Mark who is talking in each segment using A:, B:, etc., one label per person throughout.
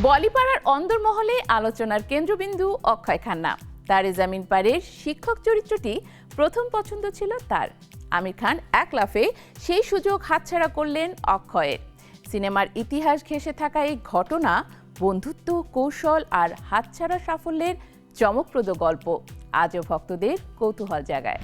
A: বলিপাড়ার অন্দরমহলে আলোচনার কেন্দ্রবিন্দু অক্ষয় খান্না। তারে জামিন পারের শিক্ষক চরিত্রটি প্রথম পছন্দ ছিল তার। আমির খান এক লাফে সেই সুযোগ হাতছাড়া করলেন অক্ষয়ের। সিনেমার ইতিহাস ঘেঁষে থাকা এই ঘটনা বন্ধুত্ব, কৌশল আর হাতছাড়া সাফল্যের চমকপ্রদ গল্প আজও ভক্তদের কৌতূহল জাগায়।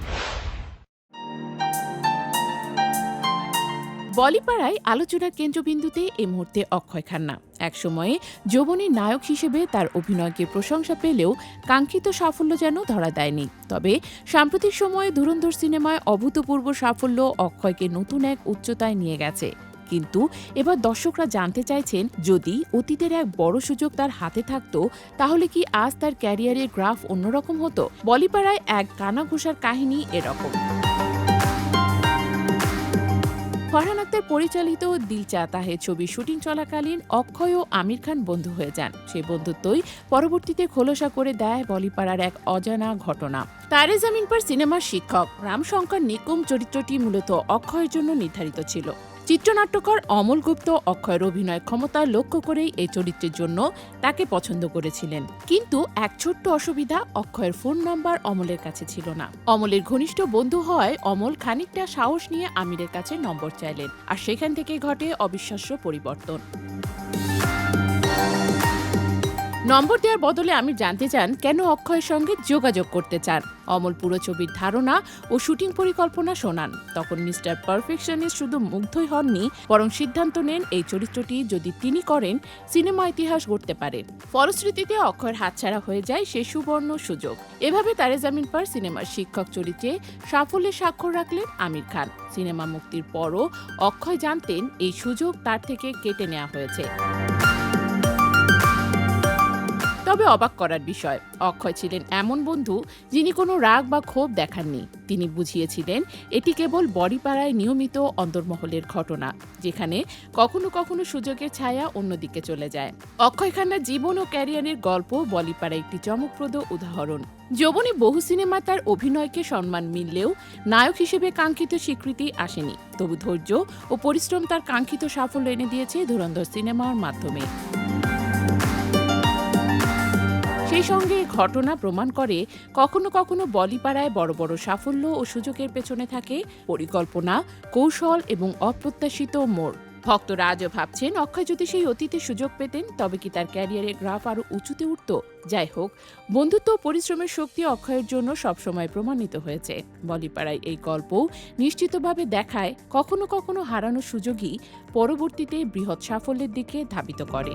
A: বলিপাড়ায় আলোচনার কেন্দ্রবিন্দুতে এই মুহূর্তে অক্ষয় খান্না। একসময়ে যৌবনের নায়ক হিসেবে তার অভিনয়কে প্রশংসা পেলেও কাঙ্ক্ষিত সাফল্য যেন ধরা দেয়নি। তবে সাম্প্রতিক সময়ে ধুরন্ধর সিনেমায় অভূতপূর্ব সাফল্য অক্ষয়কে নতুন এক উচ্চতায় নিয়ে গেছে। কিন্তু এবার দর্শকরা জানতে চাইছেন, যদি অতীতের এক বড় সুযোগ তার হাতে থাকতো তাহলে কি আজ তার ক্যারিয়ারের গ্রাফ অন্যরকম হতো? বলিপাড়ায় এক কানাঘুষার কাহিনী এরকম। ফারহান আক্তার পরিচালিত দিল চাহতা হ্যায় ছবির শুটিং চলাকালীন অক্ষয় ও আমির খান বন্ধু হয়ে যান। সেই বন্ধুত্বই পরবর্তীতে খোলসা করে দেয় বলিপাড়ার এক অজানা ঘটনা। তারে জামিন পার সিনেমার শিক্ষক রামশঙ্কর নিকুম চরিত্রটি মূলত অক্ষয়ের জন্য নির্ধারিত ছিল। চিত্রনাট্যকার অমল গুপ্ত অক্ষয়ের অভিনয় ক্ষমতা লক্ষ্য করেই এই চরিত্রের জন্য তাকে পছন্দ করেছিলেন। কিন্তু এক ছোট্ট অসুবিধা, অক্ষয়ের ফোন নাম্বার অমলের কাছে ছিল না। অমলের ঘনিষ্ঠ বন্ধু হওয়ায় অমল খানিকটা সাহস নিয়ে আমিরের কাছে নম্বর চাইলেন, আর সেখান থেকে ঘটে অবিশ্বাস্য পরিবর্তন। নম্বর দেওয়ার বদলে আমির জানতে চান কেন অক্ষয়ের সঙ্গে যোগাযোগ করতে চান। অমল পুরো ছবির ধারণা ও শুটিং পরিকল্পনা শোনান। তখন মিস্টার পারফেকশনিস্ট শুধু মুগ্ধই হননি, বরং সিদ্ধান্ত নেন এই চরিত্রটি যদি তিনি করেন সিনেমা ইতিহাস গড়তে পারে। ফলশ্রুতিতে অক্ষয়ের হাতছাড়া হয়ে যায় সেই সুবর্ণ সুযোগ। এভাবে তারে জামিন পার সিনেমার শিক্ষক চরিত্রে সাফল্যের স্বাক্ষর রাখলেন আমির খান। সিনেমা মুক্তির পরও অক্ষয় জানতেন এই সুযোগ তার থেকে কেটে নেওয়া হয়েছে। তবে অবাক করার বিষয়, অক্ষয় ছিলেন এমন বন্ধু যিনি কোনো রাগ বা ক্ষোভ দেখাননি। তিনি বুঝিয়েছিলেন এটি কেবল বলিপাড়ায় নিয়মিত অন্দরমহলের ঘটনা, যেখানে কখনো কখনো সুযোগের ছায়া অন্যদিকে চলে যায়। অক্ষয় খান্নার জীবন ও ক্যারিয়ারের গল্প বলিপাড়া একটি চমকপ্রদ উদাহরণ। যৌবনে বহু সিনেমা তার অভিনয়কে সম্মান মিললেও নায়ক হিসেবে কাঙ্ক্ষিত স্বীকৃতি আসেনি। তবু ধৈর্য ও পরিশ্রম তার কাঙ্ক্ষিত সাফল্য এনে দিয়েছে ধুরন্ধর সিনেমার মাধ্যমে। সেই সঙ্গে ঘটনা প্রমাণ করে কখনো কখনো বলিপাড়ায় বড় বড় সাফল্য ও সুযোগের পেছনে থাকে পরিকল্পনা, কৌশল এবং অপ্রত্যাশিত মোড়। ভক্তরা আজও ভাবছেন, অক্ষয় যদি সেই অতীতে সুযোগ পেতেন তবে কি তার ক্যারিয়ারের গ্রাফ আরও উঁচুতে উঠত? যাই হোক, বন্ধুত্ব ও পরিশ্রমের শক্তি অক্ষয়ের জন্য সবসময় প্রমাণিত হয়েছে। বলিপাড়ায় এই গল্প নিশ্চিতভাবে দেখায় কখনো কখনো হারানো সুযোগই পরবর্তীতে বৃহৎ সাফল্যের দিকে ধাবিত করে।